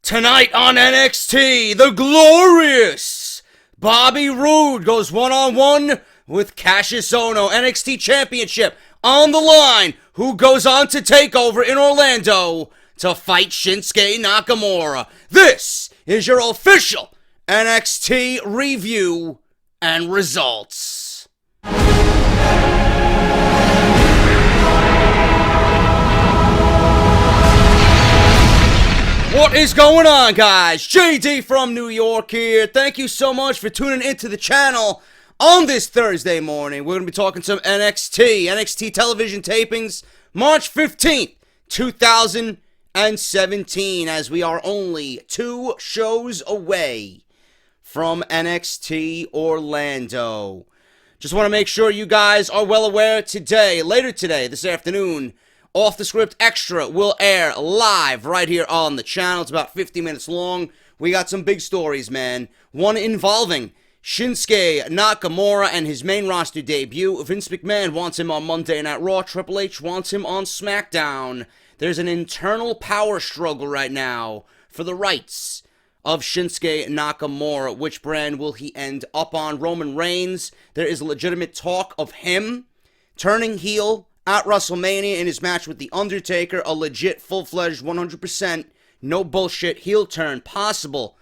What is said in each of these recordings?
Tonight on NXT, the glorious Bobby Roode goes one-on-one with Kassius Ohno NXT Championship on the line, who goes on to take over in Orlando to fight Shinsuke Nakamura. This is your official NXT review and results. What is going on, guys? JD from New York here. Thank you so much for tuning into the channel on this Thursday morning. We're going to be talking some NXT television tapings, March 15th, 2017, as we are only 2 shows away from NXT Orlando. Just want to make sure you guys are well aware later today, this afternoon, Off the Script Extra will air live right here on the channel. It's about 50 minutes long. We got some big stories, man. One involving Shinsuke Nakamura and his main roster debut. Vince McMahon wants him on Monday Night Raw. Triple H wants him on SmackDown. There's an internal power struggle right now for the rights of Shinsuke Nakamura. Which brand will he end up on? Roman Reigns. There is legitimate talk of him turning heel at Wrestlemania in his match with The Undertaker. A legit, full-fledged, 100%, no bullshit heel turn possible.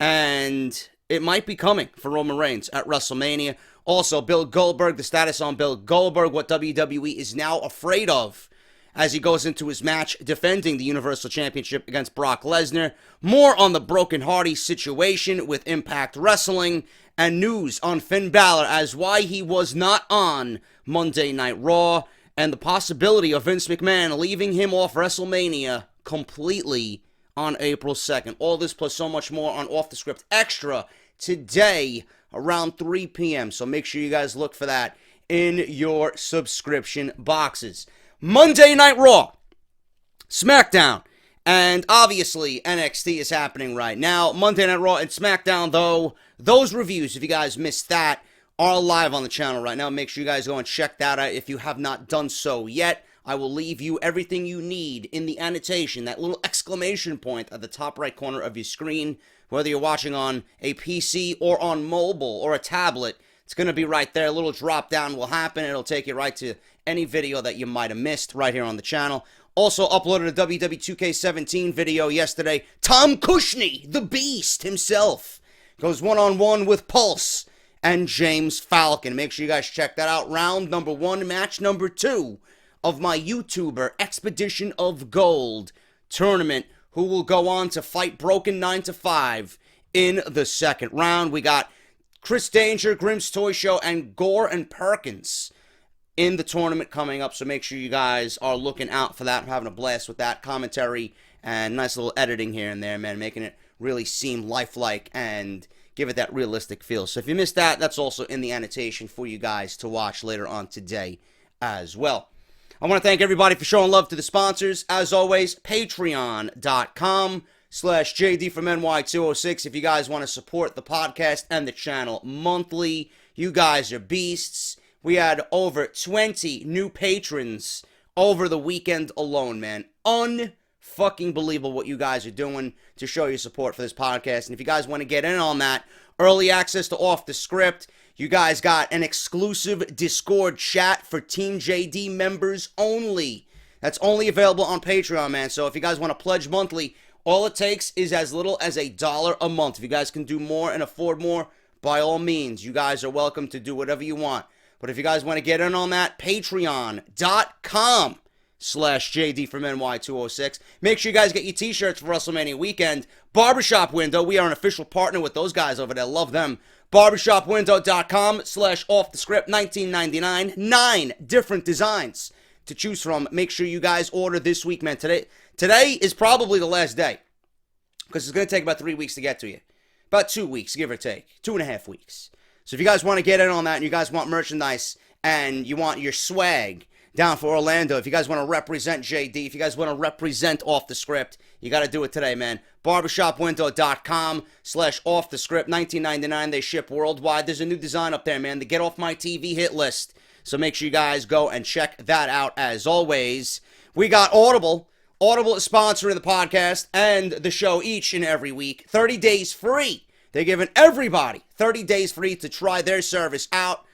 And it might be coming for Roman Reigns at WrestleMania. Also, Bill Goldberg, the status on Bill Goldberg, what WWE is now afraid of as he goes into his match defending the Universal Championship against Brock Lesnar. More on the Broken Hardy situation with Impact Wrestling, and news on Finn Balor as why he was not on Monday Night Raw, and the possibility of Vince McMahon leaving him off WrestleMania completely on April 2nd. All this plus so much more on Off the Script Extra today around 3 p.m. So make sure you guys look for that in your subscription boxes. Monday Night Raw, SmackDown, and obviously NXT is happening right now. Monday Night Raw and SmackDown, though, those reviews, if you guys missed that, are live on the channel right now. Make sure you guys go and check that out if you have not done so yet. I will leave you everything you need in the annotation, that little exclamation point at the top right corner of your screen. Whether you're watching on a PC or on mobile or a tablet, it's going to be right there. A little drop down will happen. It'll take you right to any video that you might have missed right here on the channel. Also uploaded a WWE 2K17 video yesterday. Tom Cushnie, the Beast himself, goes one-on-one with Pulse and James Falcon. Make sure you guys check that out. Round number 1, match number 2 of my YouTuber Expedition of Gold tournament, who will go on to fight Broken 9 to 5 in the second round. We got Chris Danger, GrimsToyShow, and Gore and Perkins in the tournament coming up, so make sure you guys are looking out for that. I'm having a blast with that commentary and nice little editing here and there, man, making it really seem lifelike and give it that realistic feel. So if you missed that, that's also in the annotation for you guys to watch later on today as well. I want to thank everybody for showing love to the sponsors. As always, patreon.com/JD from NY206 if you guys want to support the podcast and the channel monthly. You guys are beasts. We had over 20 new patrons over the weekend alone, man. Unfucking believable what you guys are doing to show your support for this podcast. And if you guys want to get in on that, early access to Off the Script, you guys got an exclusive Discord chat for Team JD members only. That's only available on Patreon, man. So if you guys want to pledge monthly, all it takes is as little as $1 a month. If you guys can do more and afford more, by all means, you guys are welcome to do whatever you want. But if you guys want to get in on that, patreon.com/JD from NY206. Make sure you guys get your t-shirts for WrestleMania weekend. Barbershop Window, we are an official partner with those guys over there. Love them. Barbershopwindow.com/offthescript, $19.99. 9 different designs to choose from. Make sure you guys order this week, man. Today is probably the last day, because it's going to take about 3 weeks to get to you. About 2 weeks, give or take. 2.5 weeks. So if you guys want to get in on that and you guys want merchandise and you want your swag down for Orlando, if you guys want to represent JD, if you guys want to represent Off the Script, you got to do it today, man. Barbershopwindow.com/offthescript, $19.99. They ship worldwide. There's a new design up there, man. The Get Off My TV hit list. So make sure you guys go and check that out as always. We got Audible Audible is sponsoring the podcast and the show each and every week. 30 days free. They're giving everybody 30 days free to try their service out.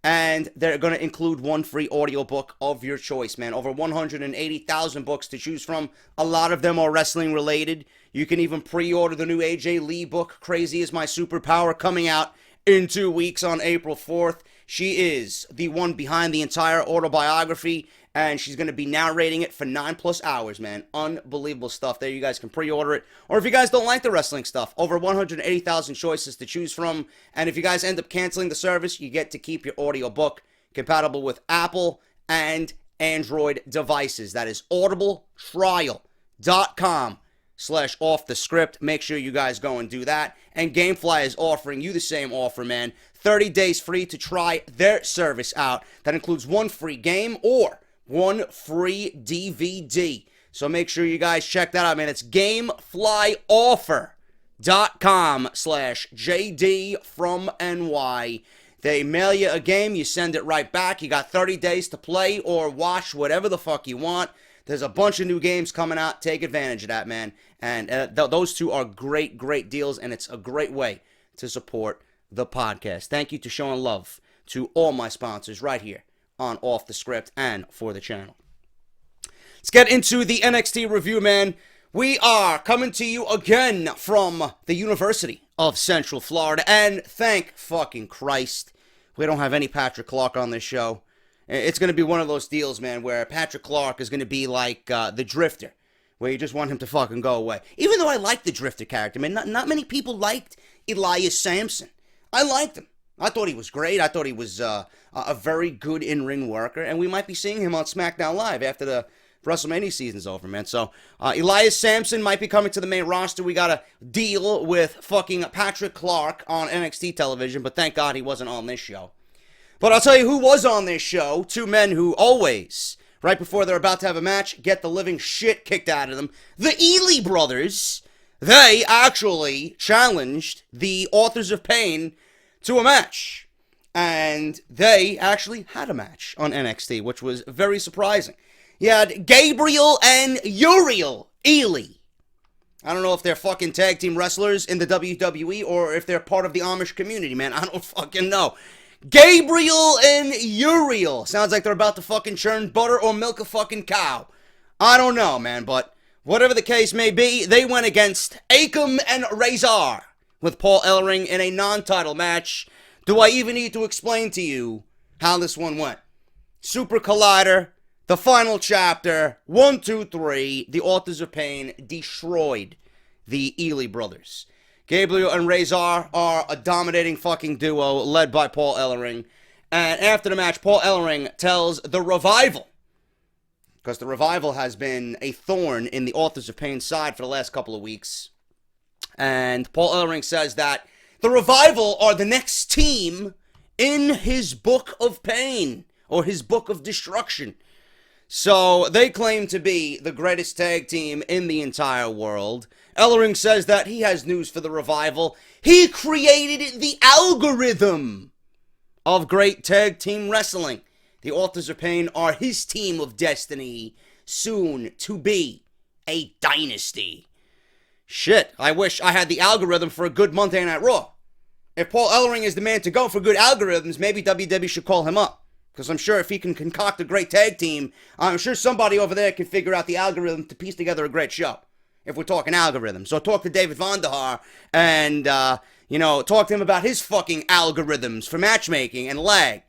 And they're going to include one free audiobook of your choice, man. Over 180,000 books to choose from. A lot of them are wrestling related. You can even pre-order the new AJ Lee book, Crazy is My Superpower, coming out in 2 weeks on April 4th. She is the one behind the entire autobiography, and she's going to be narrating it for 9+ hours, man. Unbelievable stuff there. You guys can pre-order it. Or if you guys don't like the wrestling stuff, over 180,000 choices to choose from. And if you guys end up canceling the service, you get to keep your audiobook, compatible with Apple and Android devices. That is audibletrial.com/offthescript. Make sure you guys go and do that. And Gamefly is offering you the same offer, man. 30 days free to try their service out. That includes one free game or one free DVD. So make sure you guys check that out, man. It's gameflyoffer.com/JD from NY. They mail you a game, you send it right back. You got 30 days to play or watch whatever the fuck you want. There's a bunch of new games coming out. Take advantage of that, man. And those two are great, great deals, and it's a great way to support the podcast. Thank you to showing love to all my sponsors right here on Off the Script and for the channel. Let's get into the NXT review, man. We are coming to you again from the University of Central Florida, and thank fucking Christ, we don't have any Patrick Clark on this show. It's going to be one of those deals, man, where Patrick Clark is going to be like the Drifter, where you just want him to fucking go away. Even though I like the Drifter character, man, not many people liked Elias Sampson. I liked him. I thought he was great. I thought he was a very good in-ring worker, and we might be seeing him on SmackDown Live after the Wrestlemania season's over, man. So, Elias Sampson might be coming to the main roster. We got to deal with fucking Patrick Clark on NXT television, but thank God he wasn't on this show. But I'll tell you who was on this show. Two men who always, right before they're about to have a match, get the living shit kicked out of them. The Ely brothers. They actually challenged the Authors of Pain to a match. And they actually had a match on NXT, which was very surprising. You had Gabriel and Uriel Ely. I don't know if they're fucking tag team wrestlers in the WWE or if they're part of the Amish community, man. I don't fucking know. Gabriel and Uriel. Sounds like they're about to fucking churn butter or milk a fucking cow. I don't know, man, but whatever the case may be, they went against Akam and Razor with Paul Ellering in a non-title match. Do I even need to explain to you how this one went? Super Collider, the final chapter, 1, 2, 3, the Authors of Pain destroyed the Ely brothers. Gabriel and Razor are a dominating fucking duo led by Paul Ellering. And after the match, Paul Ellering tells the Revival, because the Revival has been a thorn in the Authors of Pain side for the last couple of weeks. And Paul Ellering says that the Revival are the next team in his Book of Pain, or his Book of Destruction. So they claim to be the greatest tag team in the entire world. Ellering says that he has news for the Revival. He created the algorithm of great tag team wrestling. The Authors of Pain are his team of destiny, soon to be a dynasty. Shit, I wish I had the algorithm for a good Monday Night Raw. If Paul Ellering is the man to go for good algorithms, maybe WWE should call him up. Because I'm sure if he can concoct a great tag team, I'm sure somebody over there can figure out the algorithm to piece together a great show. If we're talking algorithms. So talk to David Vonderhaar and, talk to him about his fucking algorithms for matchmaking and lag.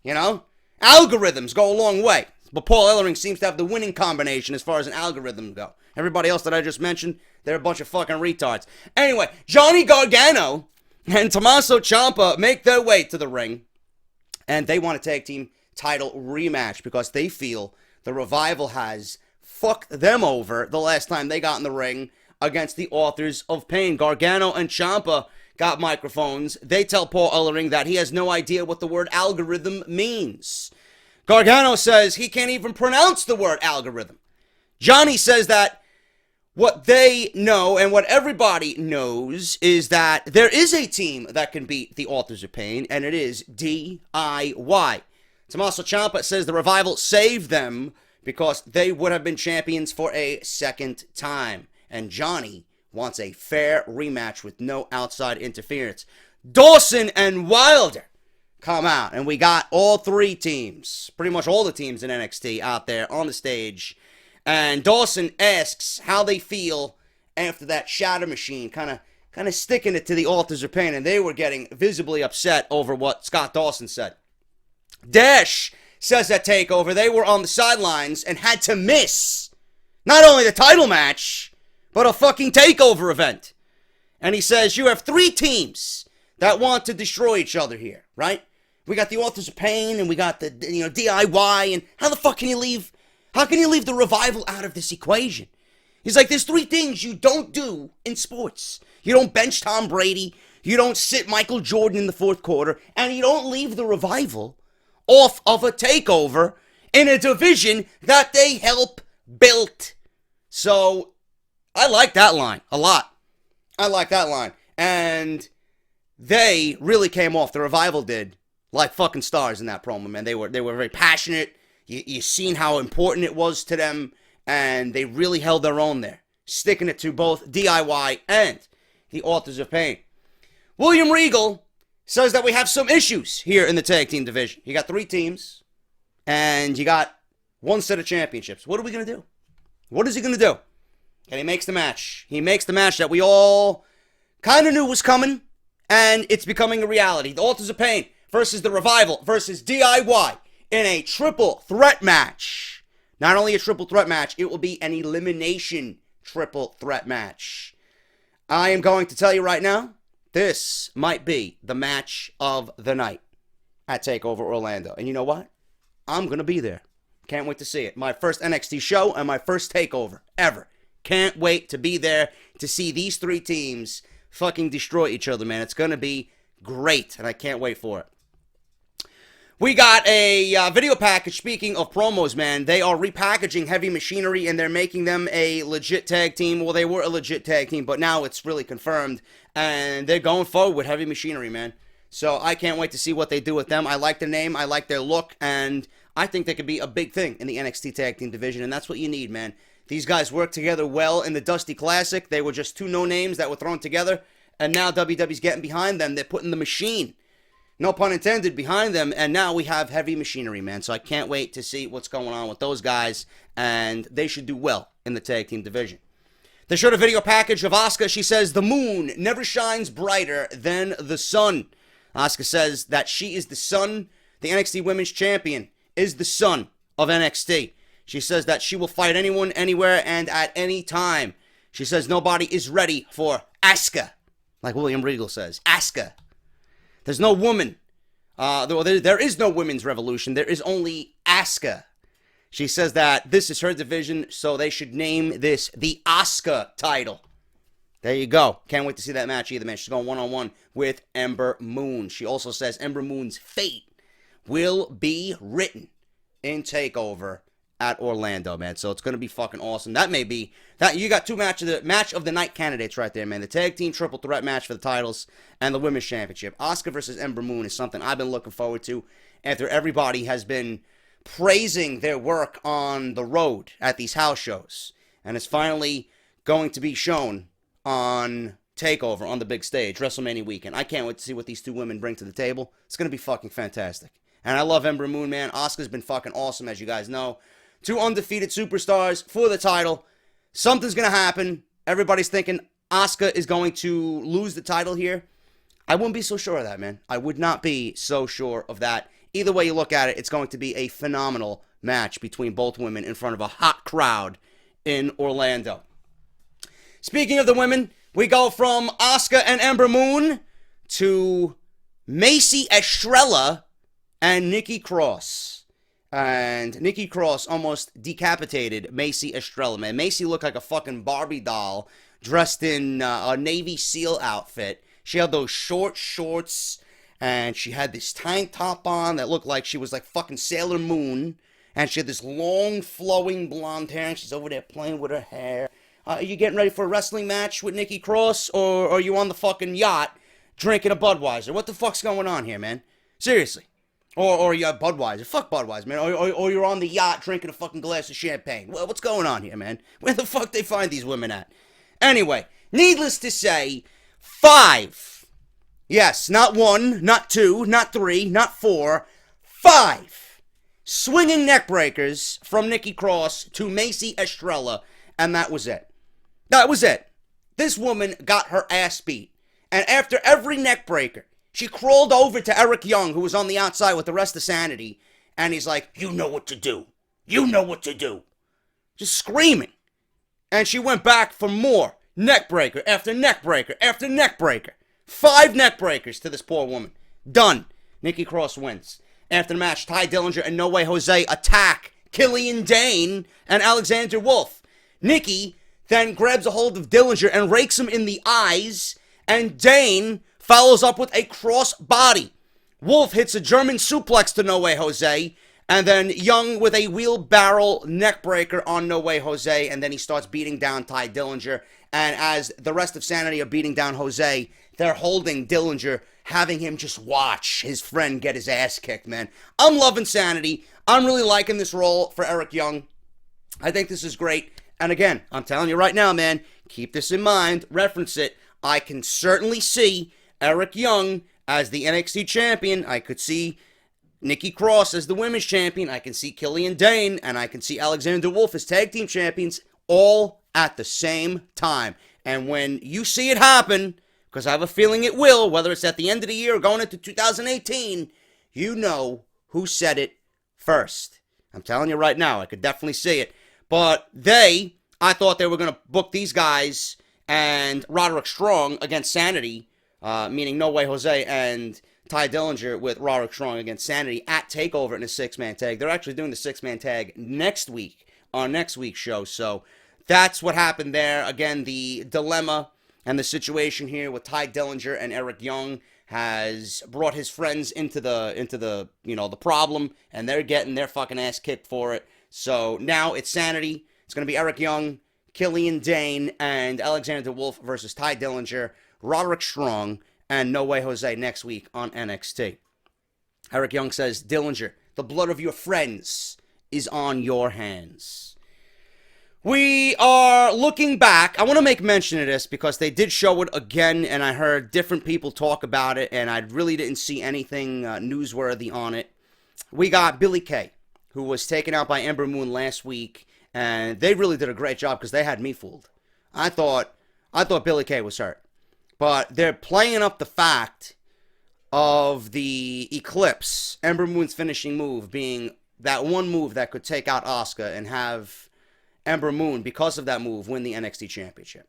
Algorithms go a long way. But Paul Ellering seems to have the winning combination as far as an algorithm go. Everybody else that I just mentioned, they're a bunch of fucking retards. Anyway, Johnny Gargano and Tommaso Ciampa make their way to the ring. And they want a tag team title rematch because they feel the Revival has fucked them over the last time they got in the ring against the Authors of Pain. Gargano and Ciampa got microphones. They tell Paul Ellering that he has no idea what the word algorithm means. Gargano says he can't even pronounce the word algorithm. Johnny says that what they know and what everybody knows is that there is a team that can beat the Authors of Pain, and it is DIY. Tommaso Ciampa says the Revival saved them because they would have been champions for a second time. And Johnny wants a fair rematch with no outside interference. Dawson and Wilder come out, and we got all three teams, pretty much all the teams in NXT out there on the stage. And Dawson asks how they feel after that shatter machine kind of sticking it to the Authors of Pain, and they were getting visibly upset over what Scott Dawson said. Dash says at TakeOver they were on the sidelines and had to miss not only the title match, but a fucking TakeOver event. And he says, you have three teams that want to destroy each other here, right? We got the Authors of Pain, and we got the DIY, and how the fuck can you leave the Revival out of this equation? He's like, there's three things you don't do in sports. You don't bench Tom Brady, you don't sit Michael Jordan in the fourth quarter, and you don't leave the Revival off of a takeover in a division that they help build. So, I like that line a lot. I like that line. And they really came off, the Revival did, like fucking stars in that promo, man. They were very passionate. You seen how important it was to them, and they really held their own there, sticking it to both DIY and the Authors of Pain. William Regal says that we have some issues here in the tag team division. You got three teams, and you got one set of championships. What are we going to do? What is he going to do? And he makes the match. He makes the match that we all kind of knew was coming, and it's becoming a reality. The Authors of Pain versus the Revival versus DIY in a triple threat match. Not only a triple threat match, it will be an elimination triple threat match. I am going to tell you right now, this might be the match of the night at TakeOver Orlando. And you know what? I'm going to be there. Can't wait to see it. My first NXT show and my first TakeOver ever. Can't wait to be there to see these three teams fucking destroy each other, man. It's going to be great, and I can't wait for it. We got a video package. Speaking of promos, man, they are repackaging Heavy Machinery, and they're making them a legit tag team. Well, they were a legit tag team, but now it's really confirmed, and they're going forward with Heavy Machinery, man. So I can't wait to see what they do with them. I like the name, I like their look, and I think they could be a big thing in the NXT tag team division, and that's what you need, man. These guys work together well in the Dusty Classic. They were just two no-names that were thrown together, and now WWE's getting behind them. They're putting the machine, no pun intended, behind them, and now we have Heavy Machinery, man. So I can't wait to see what's going on with those guys, and they should do well in the tag team division. They showed a video package of Asuka. She says, the moon never shines brighter than the sun. Asuka says that she is the sun. The NXT Women's Champion is the sun of NXT. She says that she will fight anyone, anywhere, and at any time. She says nobody is ready for Asuka, like William Regal says. Asuka. There's no woman. There is no women's revolution. There is only Asuka. She says that this is her division, so they should name this the Asuka title. There you go. Can't wait to see that match either, man. She's going one-on-one with Ember Moon. She also says Ember Moon's fate will be written in TakeOver at Orlando, man. So it's going to be fucking awesome. That may be that you got two match of the night candidates right there, man. The tag team triple threat match for the titles and the women's championship. Asuka versus Ember Moon is something I've been looking forward to after everybody has been praising their work on the road at these house shows, and it's finally going to be shown on TakeOver on the big stage, WrestleMania weekend. I can't wait to see what these two women bring to the table. It's going to be fucking fantastic. And I love Ember Moon, man. Asuka's been fucking awesome, as you guys know. Two undefeated superstars for the title. Something's going to happen. Everybody's thinking Asuka is going to lose the title here. I wouldn't be so sure of that, man. I would not be so sure of that. Either way you look at it, it's going to be a phenomenal match between both women in front of a hot crowd in Orlando. Speaking of the women, we go from Asuka and Ember Moon to Macy Estrella and Nikki Cross. And Nikki Cross almost decapitated Macy Estrella, man. Macy looked like a fucking Barbie doll dressed in a Navy SEAL outfit. She had those short shorts, and she had this tank top on that looked like she was like fucking Sailor Moon. And she had this long, flowing blonde hair, and she's over there playing with her hair. Are you getting ready for a wrestling match with Nikki Cross, or are you on the fucking yacht drinking a Budweiser? What the fuck's going on here, man? Seriously. Or you have Budweiser. Fuck Budweiser, man. Or you're on the yacht drinking a fucking glass of champagne. Well, what's going on here, man? Where the fuck they find these women at? Anyway, needless to say, 5. Yes, not 1, not 2, not 3, not 4. 5 swinging neck breakers from Nikki Cross to Macy Estrella, and that was it. That was it. This woman got her ass beat. And after every neck breaker, she crawled over to Eric Young, who was on the outside with the rest of Sanity, and he's like, you know what to do. You know what to do. Just screaming. And she went back for more neck breaker after neck breaker after neck breaker. 5 neck breakers to this poor woman. Done. Nikki Cross wins. After the match, Ty Dillinger and No Way Jose attack Killian Dane and Alexander Wolf. Nikki then grabs a hold of Dillinger and rakes him in the eyes, and Dane follows up with a cross body. Wolf hits a German suplex to No Way Jose, and then Young with a wheelbarrow neckbreaker on No Way Jose, and then he starts beating down Ty Dillinger. And as the rest of Sanity are beating down Jose, they're holding Dillinger, having him just watch his friend get his ass kicked, man. I'm loving Sanity. I'm really liking this role for Eric Young. I think this is great. And again, I'm telling you right now, man, keep this in mind, reference it. I can certainly see Eric Young as the NXT champion. I could see Nikki Cross as the women's champion. I can see Killian Dane, and I can see Alexander Wolf as tag team champions, all at the same time. And when you see it happen, because I have a feeling it will, whether it's at the end of the year or going into 2018, you know who said it first. I'm telling you right now, I could definitely see it. But I thought they were going to book these guys and Roderick Strong against Sanity, meaning No Way Jose and Ty Dillinger with Roderick Strong against Sanity at TakeOver in a 6-man tag. They're actually doing the 6-man tag next week on next week's show. So that's what happened there. Again, the dilemma and the situation here with Ty Dillinger and Eric Young has brought his friends into the the problem, and they're getting their fucking ass kicked for it. So now it's Sanity. It's going to be Eric Young, Killian Dane, and Alexander Wolf versus Ty Dillinger, Roderick Strong, and No Way Jose next week on NXT. Eric Young says, Dillinger, the blood of your friends is on your hands. We are looking back. I want to make mention of this because they did show it again, and I heard different people talk about it, and I really didn't see anything newsworthy on it. We got Billie Kay, who was taken out by Ember Moon last week, and they really did a great job because they had me fooled. I thought Billie Kay was hurt. But they're playing up the fact of the Eclipse, Ember Moon's finishing move, being that one move that could take out Asuka and have Ember Moon, because of that move, win the NXT Championship.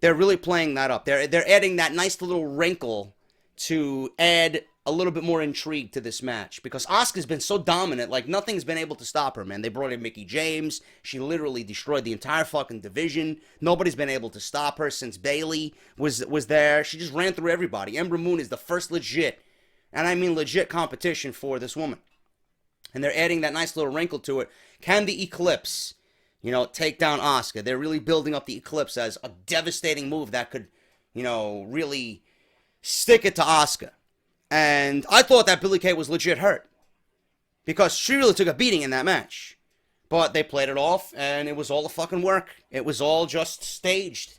They're really playing that up. They're adding that nice little wrinkle to add a little bit more intrigue to this match, because Asuka's been so dominant, like nothing's been able to stop her, man. They brought in Mickie James. She literally destroyed the entire fucking division. Nobody's been able to stop her since Bayley was there. She just ran through everybody. Ember Moon is the first legit, and I mean legit, competition for this woman. And they're adding that nice little wrinkle to it. Can the Eclipse, take down Asuka? They're really building up the Eclipse as a devastating move that could, really stick it to Asuka. And I thought that Billie Kay was legit hurt, because she really took a beating in that match. But they played it off, and it was all a fucking work. It was all just staged.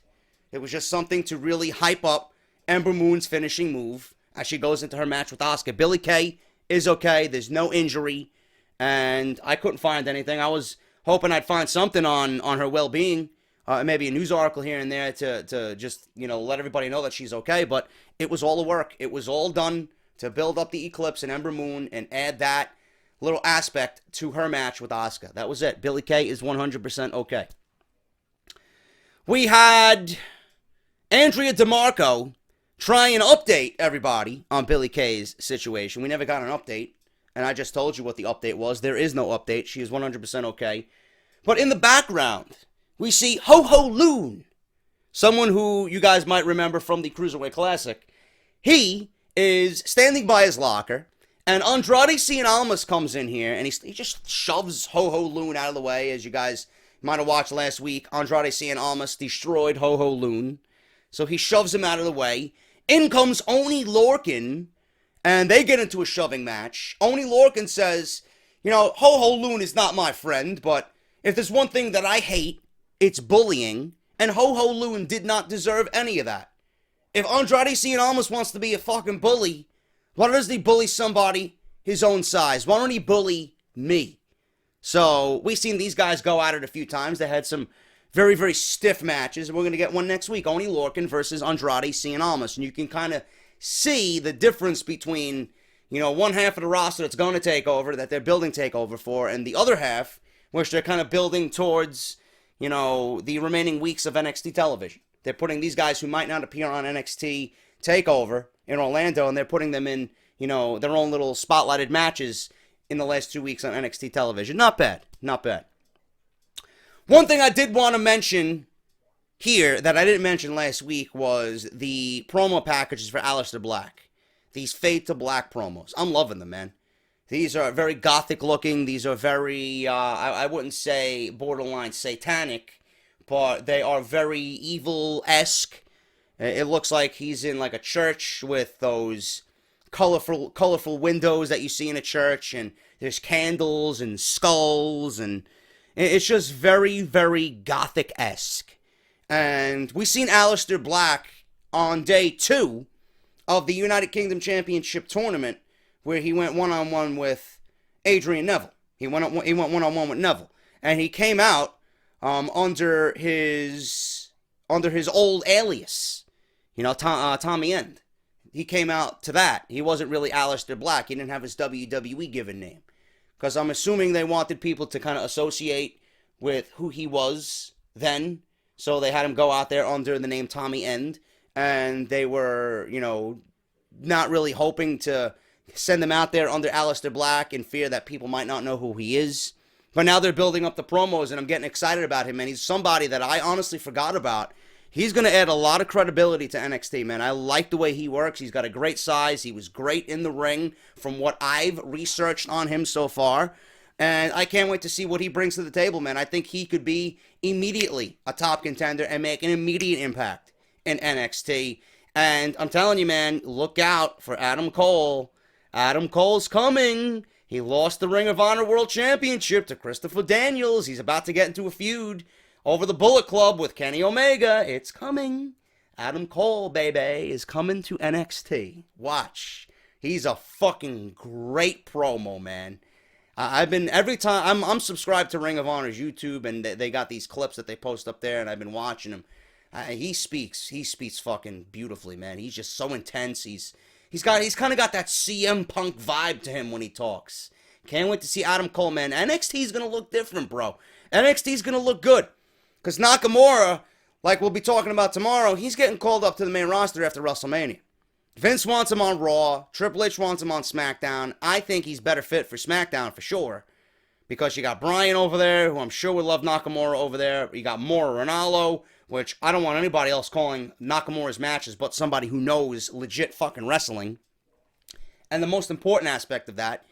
It was just something to really hype up Ember Moon's finishing move as she goes into her match with Asuka. Billie Kay is okay. There's no injury, and I couldn't find anything. I was hoping I'd find something on her well-being, maybe a news article here and there to just, let everybody know that she's okay. But it was all a work. It was all done to build up the Eclipse and Ember Moon and add that little aspect to her match with Asuka. That was it. Billie Kay is 100% okay. We had Andrea DeMarco try and update everybody on Billie Kay's situation. We never got an update, and I just told you what the update was. There is no update. She is 100% okay. But in the background, we see Ho Ho Loon, someone who you guys might remember from the Cruiserweight Classic. He is standing by his locker, and Andrade Cien Almas comes in here, and he just shoves Ho Ho Loon out of the way. As you guys might have watched last week, Andrade Cien Almas destroyed Ho Ho Loon, so he shoves him out of the way. In comes Oni Lorcan, and they get into a shoving match. Oney Lorcan says, you know, Ho-Ho Loon is not my friend, but if there's one thing that I hate, it's bullying, and Ho-Ho Loon did not deserve any of that. If Andrade Cien Almas wants to be a fucking bully, why doesn't he bully somebody his own size? Why don't he bully me? So, we've seen these guys go at it a few times. They had some very, very stiff matches, and we're going to get one next week. Oney Lorcan versus Andrade Cien Almas. And you can kind of see the difference between, you know, one half of the roster that's going to take over, that they're building takeover for, and the other half, which they're kind of building towards, you know, the remaining weeks of NXT television. They're putting these guys who might not appear on NXT TakeOver in Orlando, and they're putting them in, you know, their own little spotlighted matches in the last 2 weeks on NXT television. Not bad. Not bad. One thing I did want to mention here that I didn't mention last week was the promo packages for Aleister Black. These Fade to Black promos. I'm loving them, man. These are very gothic looking. These are very, I wouldn't say borderline satanic, but they are very evil-esque. It looks like he's in like a church with those colorful windows that you see in a church, and there's candles and skulls, and it's just very, very gothic-esque. And we seen Aleister Black on day 2 of the United Kingdom Championship Tournament, where he went one-on-one with Adrian Neville. He went one-on-one with Neville. And he came out under his old alias, you know, Tommy End. He came out to that. He wasn't really Aleister Black. He didn't have his WWE given name. Because I'm assuming they wanted people to kind of associate with who he was then. So they had him go out there under the name Tommy End. And they were, you know, not really hoping to send them out there under Aleister Black in fear that people might not know who he is. But now they're building up the promos, and I'm getting excited about him, and he's somebody that I honestly forgot about. He's going to add a lot of credibility to NXT, man. I like the way he works. He's got a great size. He was great in the ring from what I've researched on him so far. And I can't wait to see what he brings to the table, man. I think he could be immediately a top contender and make an immediate impact in NXT. And I'm telling you, man, look out for Adam Cole. Adam Cole's coming. He lost the Ring of Honor World Championship to Christopher Daniels. He's about to get into a feud over the Bullet Club with Kenny Omega. It's coming. Adam Cole, baby, is coming to NXT. Watch. He's a fucking great promo, man. Every time, I'm subscribed to Ring of Honor's YouTube, and they got these clips that they post up there, and I've been watching him. He speaks fucking beautifully, man. He's just so intense. He's kind of got that CM Punk vibe to him when he talks. Can't wait to see Adam Cole, man. NXT's going to look different, bro. NXT's going to look good. Because Nakamura, like we'll be talking about tomorrow, he's getting called up to the main roster after WrestleMania. Vince wants him on Raw. Triple H wants him on SmackDown. I think he's better fit for SmackDown for sure. Because you got Bryan over there, who I'm sure would love Nakamura over there. You got Mauro Ranallo, which I don't want anybody else calling Nakamura's matches but somebody who knows legit fucking wrestling. And the most important aspect of that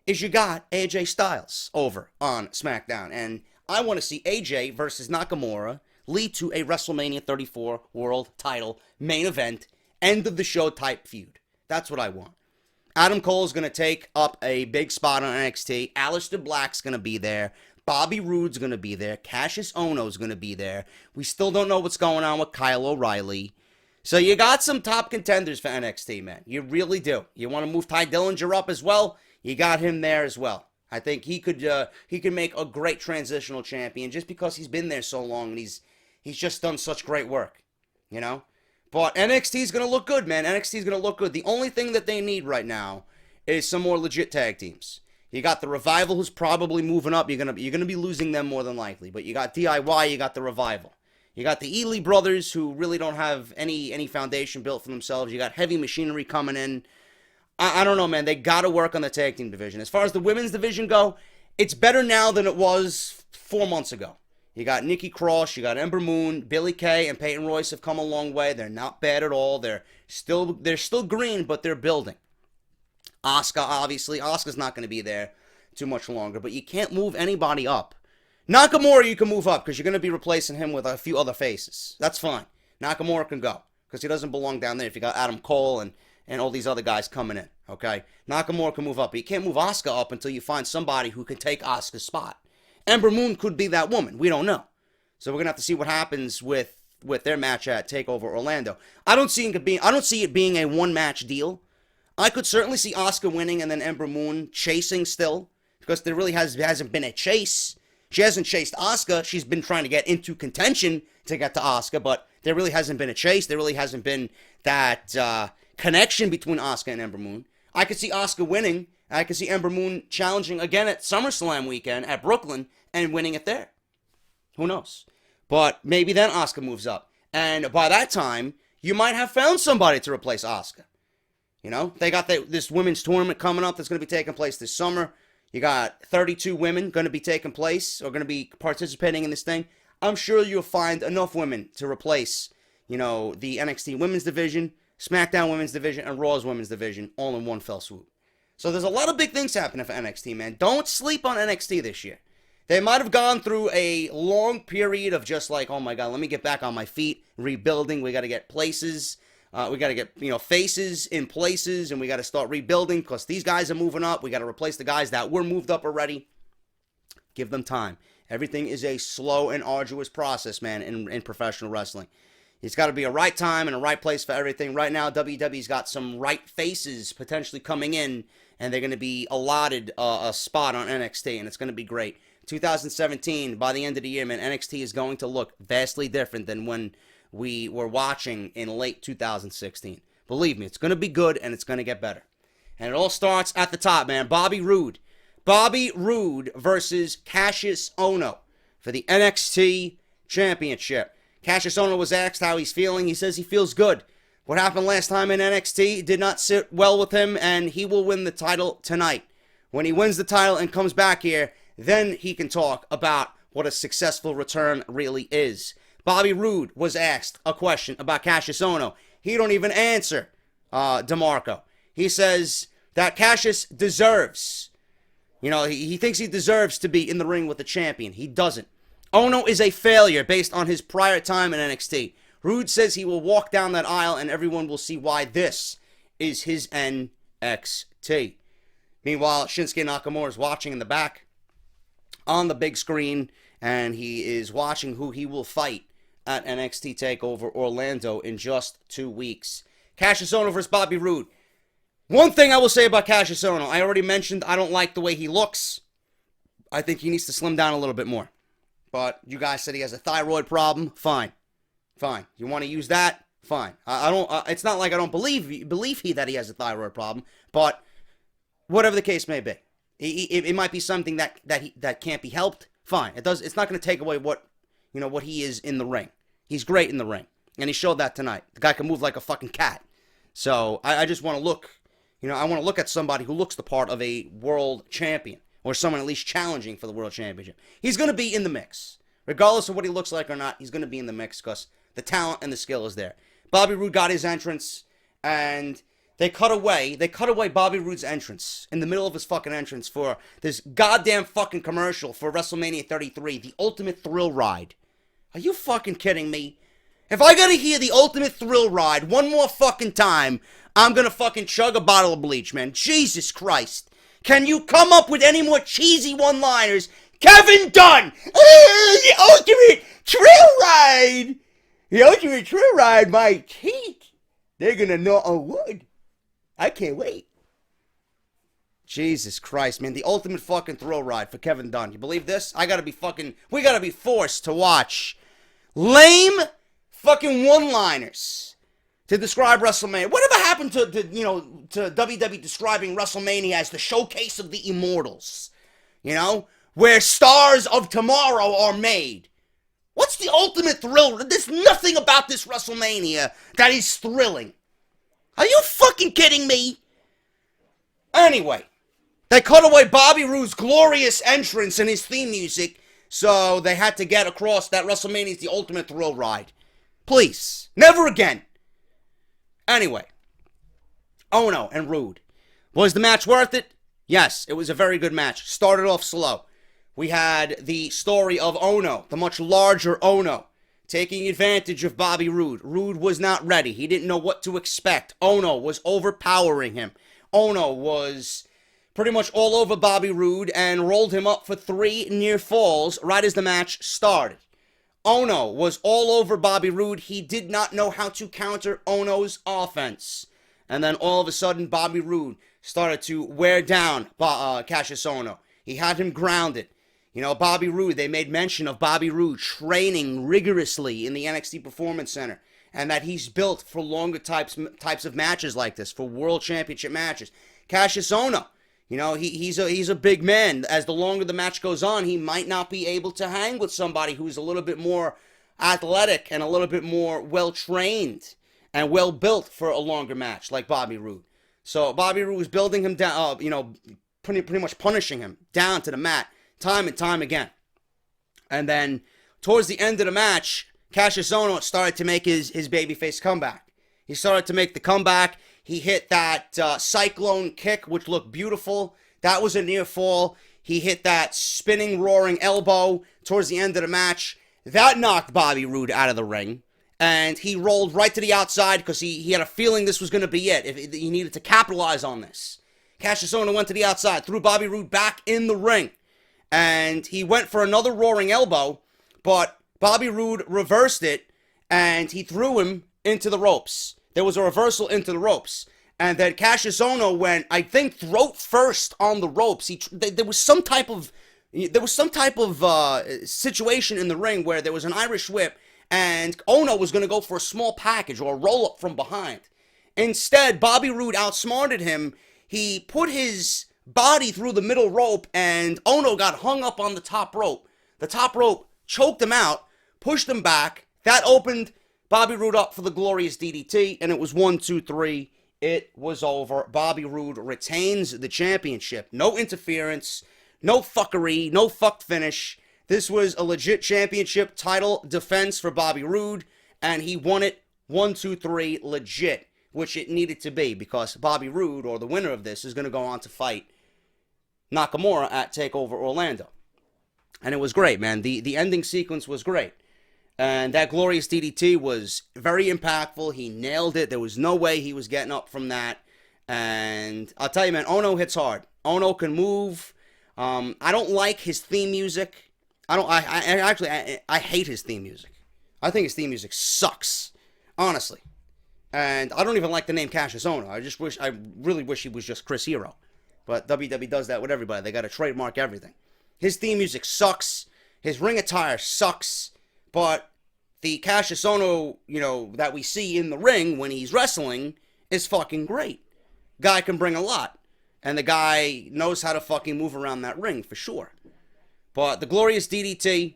is you got AJ Styles over on SmackDown. And I want to see AJ versus Nakamura lead to a WrestleMania 34 world title main event, end of the show type feud. That's what I want. Adam Cole's going to take up a big spot on NXT. Aleister Black's going to be there. Bobby Roode's going to be there. Kassius Ohno's going to be there. We still don't know what's going on with Kyle O'Reilly. So you got some top contenders for NXT, man. You really do. You want to move Ty Dillinger up as well? You got him there as well. I think he could make a great transitional champion just because he's been there so long and he's just done such great work, you know? But NXT's going to look good, man. NXT's going to look good. The only thing that they need right now is some more legit tag teams. You got the Revival, who's probably moving up. You're gonna be losing them more than likely. But you got DIY, you got the Revival. You got the Ely brothers, who really don't have any foundation built for themselves. You got Heavy Machinery coming in. I don't know, man. They got to work on the tag team division. As far as the women's division go, it's better now than it was 4 months ago. You got Nikki Cross, you got Ember Moon, Billie Kay, and Peyton Royce have come a long way. They're not bad at all. They're still green, but they're building. Asuka, obviously. Asuka's not going to be there too much longer, but you can't move anybody up. Nakamura, you can move up because you're going to be replacing him with a few other faces. That's fine. Nakamura can go because he doesn't belong down there if you got Adam Cole and all these other guys coming in, okay? Nakamura can move up, but you can't move Asuka up until you find somebody who can take Asuka's spot. Ember Moon could be that woman. We don't know. So we're going to have to see what happens with their match at TakeOver Orlando. I don't see it being a one-match deal. I could certainly see Asuka winning and then Ember Moon chasing still, because there really hasn't been a chase. She hasn't chased Asuka. She's been trying to get into contention to get to Asuka, but there really hasn't been a chase. There really hasn't been that connection between Asuka and Ember Moon. I could see Asuka winning. I could see Ember Moon challenging again at SummerSlam weekend at Brooklyn and winning it there. Who knows? But maybe then Asuka moves up. And by that time, you might have found somebody to replace Asuka. You know, they got this women's tournament coming up that's going to be taking place this summer. You got 32 women going to be taking place or going to be participating in this thing. I'm sure you'll find enough women to replace, you know, the NXT women's division, SmackDown women's division, and Raw's women's division all in one fell swoop. So there's a lot of big things happening for NXT, man. Don't sleep on NXT this year. They might have gone through a long period of just like, oh my God, let me get back on my feet, rebuilding. We got to get places. We got to get, you know, faces in places, and we got to start rebuilding because these guys are moving up. We got to replace the guys that were moved up already. Give them time. Everything is a slow and arduous process, man, in professional wrestling. It's got to be a right time and a right place for everything. Right now, WWE's got some right faces potentially coming in, and they're going to be allotted a spot on NXT, and it's going to be great. 2017, by the end of the year, man, NXT is going to look vastly different than when we were watching in late 2016. Believe me, it's going to be good, and it's going to get better. And it all starts at the top, man. Bobby Roode. Bobby Roode versus Kassius Ohno for the NXT Championship. Kassius Ohno was asked how he's feeling. He says he feels good. What happened last time in NXT did not sit well with him, and he will win the title tonight. When he wins the title and comes back here, then he can talk about what a successful return really is. Bobby Roode was asked a question about Kassius Ohno. He don't even answer DeMarco. He says that Kassius deserves, you know, he thinks he deserves to be in the ring with the champion. He doesn't. Ohno is a failure based on his prior time in NXT. Roode says he will walk down that aisle and everyone will see why this is his NXT. Meanwhile, Shinsuke Nakamura is watching in the back on the big screen, and he is watching who he will fight at NXT TakeOver Orlando in just 2 weeks. Kassius Ohno versus Bobby Roode. One thing I will say about Kassius Ohno, I already mentioned I don't like the way he looks. I think he needs to slim down a little bit more. But you guys said he has a thyroid problem. Fine. Fine. You want to use that? Fine. I don't. It's not like I don't believe that he has a thyroid problem, but whatever the case may be, it might be something that can't be helped. Fine. It's not going to take away what he is in the ring. He's great in the ring, and he showed that tonight. The guy can move like a fucking cat. So I just want to look. I want to look at somebody who looks the part of a world champion, or someone at least challenging for the world championship. He's going to be in the mix. Regardless of what he looks like or not, he's going to be in the mix because the talent and the skill is there. Bobby Roode got his entrance, and they cut away Bobby Roode's entrance in the middle of his fucking entrance for this goddamn fucking commercial for WrestleMania 33, the Ultimate Thrill Ride. Are you fucking kidding me? If I gotta hear the Ultimate Thrill Ride one more fucking time, I'm gonna fucking chug a bottle of bleach, man. Jesus Christ. Can you come up with any more cheesy one-liners? Kevin Dunn! The Ultimate Thrill Ride! The Ultimate Thrill Ride, my teeth! They're gonna gnaw on wood. I can't wait. Jesus Christ, man. The Ultimate fucking Thrill Ride for Kevin Dunn. You believe this? we gotta be forced to watch lame fucking one-liners to describe WrestleMania. Whatever happened to WWE describing WrestleMania as the showcase of the immortals? Where stars of tomorrow are made. What's the ultimate thrill? There's nothing about this WrestleMania that is thrilling. Are you fucking kidding me? Anyway, they cut away Bobby Roode's glorious entrance and his theme music, so they had to get across that WrestleMania is the ultimate thrill ride. Please, never again. Anyway, Ohno and Roode. Was the match worth it? Yes, it was a very good match. Started off slow. We had the story of Ohno, the much larger Ohno, taking advantage of Bobby Roode. Roode was not ready. He didn't know what to expect. Ohno was overpowering him. Ohno was pretty much all over Bobby Roode and rolled him up for 3 near falls right as the match started. Ohno was all over Bobby Roode. He did not know how to counter Ohno's offense. And then all of a sudden, Bobby Roode started to wear down Kassius Ohno. He had him grounded. You know, Bobby Roode, they made mention of Bobby Roode training rigorously in the NXT Performance Center, and that he's built for longer types of matches like this, for World Championship matches. Kassius Ohno, you know, he's a big man. As the longer the match goes on, he might not be able to hang with somebody who's a little bit more athletic and a little bit more well-trained and well-built for a longer match like Bobby Roode. So Bobby Roode was building him down, you know, pretty much punishing him down to the mat time and time again. And then towards the end of the match, Kassius Ohno started to make his babyface comeback. He started to make the comeback. He hit that cyclone kick, which looked beautiful. That was a near fall. He hit that spinning, roaring elbow towards the end of the match. That knocked Bobby Roode out of the ring. And he rolled right to the outside because he had a feeling this was going to be it. He needed to capitalize on this. Kassius Ohno went to the outside, threw Bobby Roode back in the ring. And he went for another roaring elbow, but Bobby Roode reversed it, and he threw him into the ropes. There was a reversal into the ropes. And then Kassius Ohno went, I think, throat first on the ropes. There was some type of situation in the ring where there was an Irish whip, and Ohno was going to go for a small package or a roll-up from behind. Instead, Bobby Roode outsmarted him. He put his body through the middle rope, and Ohno got hung up on the top rope. The top rope choked him out, pushed him back. That opened Bobby Roode up for the glorious DDT, and it was 1, 2, 3. It was over. Bobby Roode retains the championship. No interference, no fuckery, no fucked finish. This was a legit championship title defense for Bobby Roode, and he won it 1, 2, 3 legit, which it needed to be, because Bobby Roode, or the winner of this, is going to go on to fight Nakamura at TakeOver Orlando. And it was great, man. The ending sequence was great. And that glorious DDT was very impactful. He nailed it. There was no way he was getting up from that. And I'll tell you, man, Ohno hits hard. Ohno can move. I don't like his theme music. I hate his theme music. I think his theme music sucks, honestly. And I don't even like the name Kassius Ohno. I really wish he was just Chris Hero. But WWE does that with everybody. They got to trademark everything. His theme music sucks. His ring attire sucks. But the Kassius Ohno, you know, that we see in the ring when he's wrestling is fucking great. Guy can bring a lot. And the guy knows how to fucking move around that ring for sure. But the glorious DDT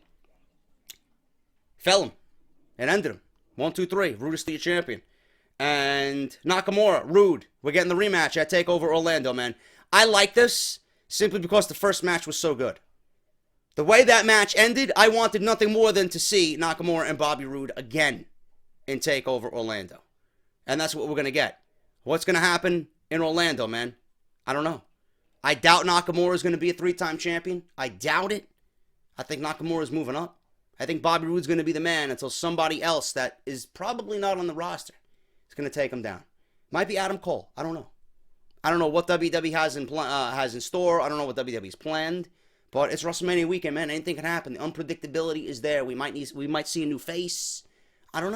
fell him. It ended him. 1, 2, 3. Roode is still your champion. And Nakamura, Roode. We're getting the rematch at TakeOver Orlando, man. I like this simply because the first match was so good. The way that match ended, I wanted nothing more than to see Nakamura and Bobby Roode again in TakeOver Orlando. And that's what we're going to get. What's going to happen in Orlando, man? I don't know. I doubt Nakamura is going to be a 3-time champion. I doubt it. I think Nakamura is moving up. I think Bobby Roode's going to be the man until somebody else that is probably not on the roster is going to take him down. Might be Adam Cole. I don't know. I don't know what WWE has in store. I don't know what WWE's planned. But it's WrestleMania weekend, man. Anything can happen. The unpredictability is there. We might see a new face. I don't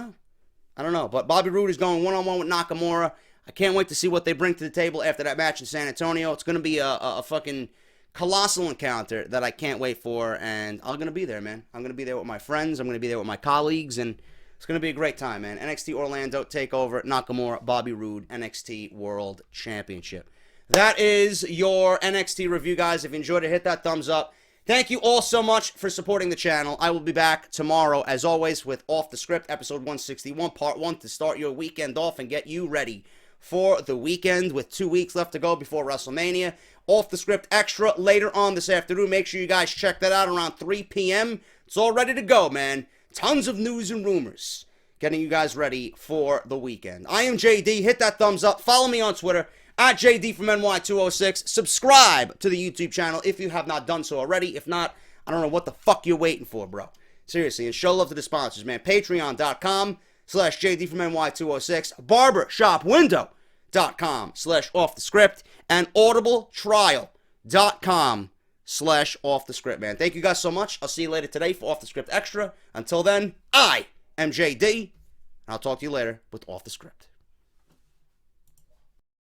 know. But Bobby Roode is going one-on-one with Nakamura. I can't wait to see what they bring to the table after that match in San Antonio. It's going to be a fucking colossal encounter that I can't wait for. And I'm going to be there, man. I'm going to be there with my friends. I'm going to be there with my colleagues. And it's going to be a great time, man. NXT Orlando TakeOver, Nakamura, Bobby Roode, NXT World Championship. That is your NXT review, guys. If you enjoyed it, hit that thumbs up. Thank you all so much for supporting the channel. I will be back tomorrow, as always, with Off the Script, episode 161, part 1, to start your weekend off and get you ready for the weekend with 2 weeks left to go before WrestleMania. Off the Script Extra later on this afternoon. Make sure you guys check that out around 3 p.m. It's all ready to go, man. Tons of news and rumors getting you guys ready for the weekend. I am JD. Hit that thumbs up. Follow me on Twitter at JD from NY206. Subscribe to the YouTube channel if you have not done so already. If not, I don't know what the fuck you're waiting for, bro. Seriously, and show love to the sponsors, man. Patreon.com/JD from NY206, barbershopwindow.com/offthescript, and audibletrial.com/offthescript, man. Thank you guys so much. I'll see you later today for Off the Script Extra. Until then, I am JD, and I'll talk to you later with Off the Script.